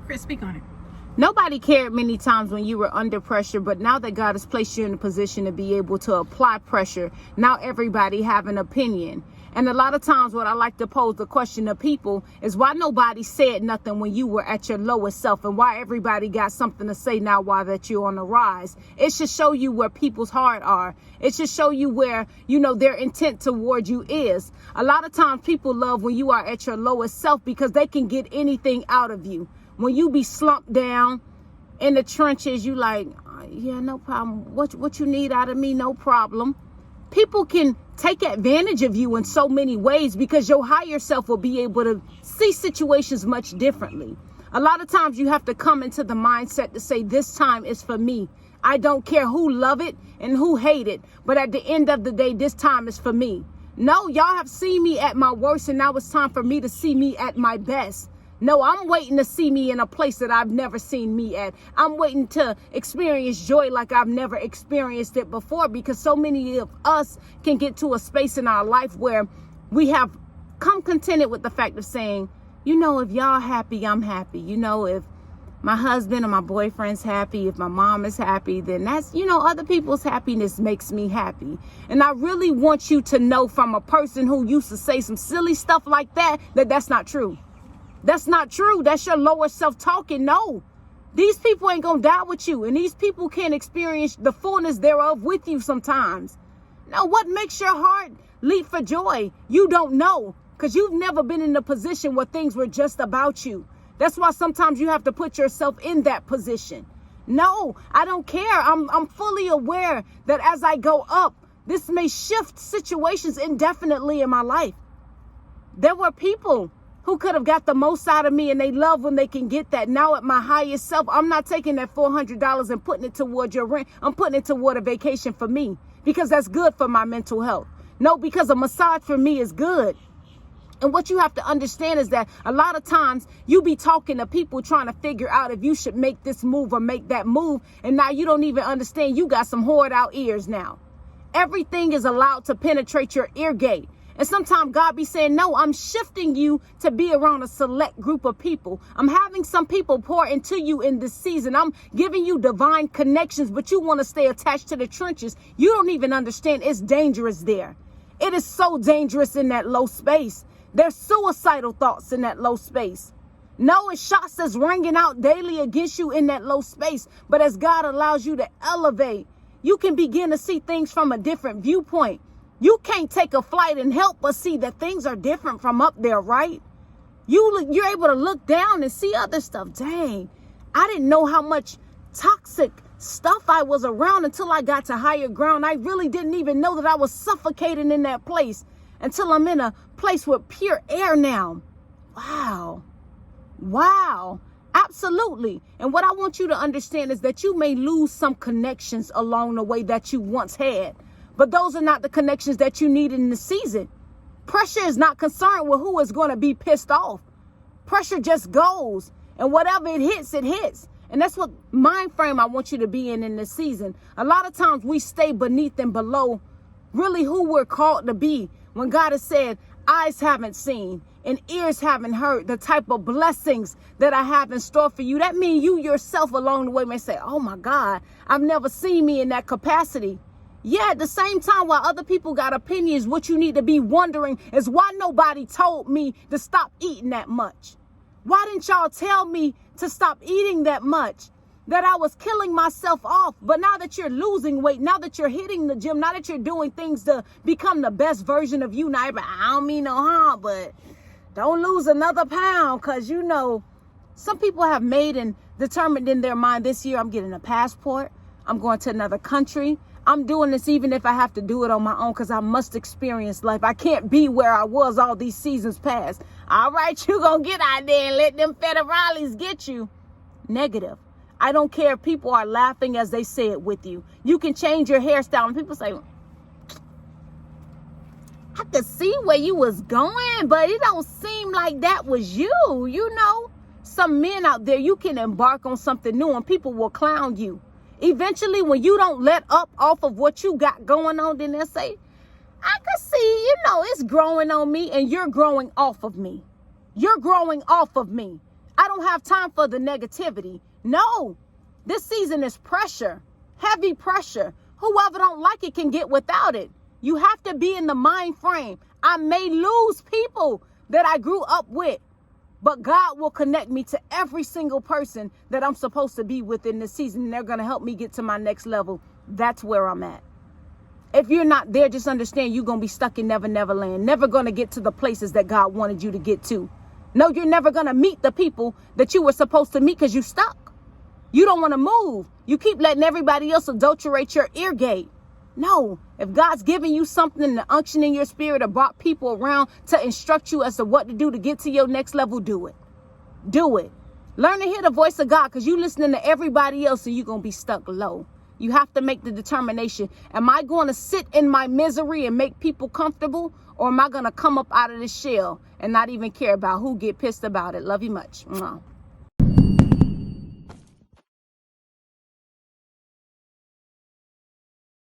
Chris, speak on it. Nobody cared many times when you were under pressure, but now that God has placed you in a position to be able to apply pressure, now everybody have an opinion. And a lot of times what I like to pose the question to people is why nobody said nothing when you were at your lowest self, and why everybody got something to say now while that you're on the rise. It should show you where people's heart are. It should show you where, their intent toward you is. A lot of times people love when you are at your lowest self because they can get anything out of you. When you be slumped down in the trenches, you like, yeah, no problem. What you need out of me, no problem. People can take advantage of you in so many ways because your higher self will be able to see situations much differently. A lot of times you have to come into the mindset to say, this time is for me. I don't care who love it and who hate it, but at the end of the day, this time is for me. No, y'all have seen me at my worst, and now it's time for me to see me at my best. No, I'm waiting to see me in a place that I've never seen me at. I'm waiting to experience joy like I've never experienced it before, because so many of us can get to a space in our life where we have come contented with the fact of saying, if y'all happy, I'm happy. If my husband or my boyfriend's happy, if my mom is happy, then that's, other people's happiness makes me happy. And I really want you to know from a person who used to say some silly stuff like that, that's not true. That's not true. That's your lower self talking. No, these people ain't going to die with you. And these people can't experience the fullness thereof with you sometimes. Now, what makes your heart leap for joy? You don't know, because you've never been in a position where things were just about you. That's why sometimes you have to put yourself in that position. No, I don't care. I'm fully aware that as I go up, this may shift situations indefinitely in my life. There were people who could have got the most out of me, and they love when they can get that. Now at my highest self, I'm not taking that $400 and putting it toward your rent. I'm putting it toward a vacation for me, because that's good for my mental health. No, because a massage for me is good. And what you have to understand is that a lot of times you be talking to people trying to figure out if you should make this move or make that move. And now you don't even understand. You got some hoard out ears now. Everything is allowed to penetrate your ear gate. And sometimes God be saying, no, I'm shifting you to be around a select group of people. I'm having some people pour into you in this season. I'm giving you divine connections, but you want to stay attached to the trenches. You don't even understand it's dangerous there. It is so dangerous in that low space. There's suicidal thoughts in that low space. No, it's shots that's ringing out daily against you in that low space. But as God allows you to elevate, you can begin to see things from a different viewpoint. You can't take a flight and help but see that things are different from up there, right? You're able to look down and see other stuff. Dang, I didn't know how much toxic stuff I was around until I got to higher ground. I really didn't even know that I was suffocating in that place until I'm in a place with pure air now. Wow. Absolutely. And what I want you to understand is that you may lose some connections along the way that you once had. But those are not the connections that you need in the season. Pressure is not concerned with who is going to be pissed off. Pressure just goes. And whatever it hits, it hits. And that's what mind frame I want you to be in this season. A lot of times we stay beneath and below really who we're called to be. When God has said, eyes haven't seen and ears haven't heard the type of blessings that I have in store for you. That means you yourself along the way may say, oh my God, I've never seen me in that capacity. Yeah, at the same time, while other people got opinions, what you need to be wondering is why nobody told me to stop eating that much. Why didn't y'all tell me to stop eating that much? That I was killing myself off. But now that you're losing weight, now that you're hitting the gym, now that you're doing things to become the best version of you, now I don't mean no harm, but don't lose another pound, because some people have made and determined in their mind, this year I'm getting a passport. I'm going to another country. I'm doing this even if I have to do it on my own, because I must experience life. I can't be where I was all these seasons past. All right, you gonna get out there and let them federales get you. Negative. I don't care if people are laughing as they say it with you. You can change your hairstyle and people say, I could see where you was going, but it don't seem like that was you. Some men out there, you can embark on something new and people will clown you. Eventually, when you don't let up off of what you got going on, then they'll say, I can see, it's growing on me, and you're growing off of me. You're growing off of me. I I don't have time for the negativity. No, this season is pressure, heavy pressure. Whoever don't like it can get without it. You have to be in the mind frame. I may lose people that I grew up with, but God will connect me to every single person that I'm supposed to be with in this season. And they're going to help me get to my next level. That's where I'm at. If you're not there, just understand you're going to be stuck in Never Never Land. Never going to get to the places that God wanted you to get to. No, you're never going to meet the people that you were supposed to meet because you're stuck. You don't want to move. You keep letting everybody else adulterate your ear gate. No, if God's giving you something, the unction in your spirit, or brought people around to instruct you as to what to do to get to your next level, do it. Do it. Learn to hear the voice of God, because you're listening to everybody else and you're going to be stuck low. You have to make the determination. Am I going to sit in my misery and make people comfortable, or am I going to come up out of the shell and not even care about who get pissed about it? Love you much. Mwah.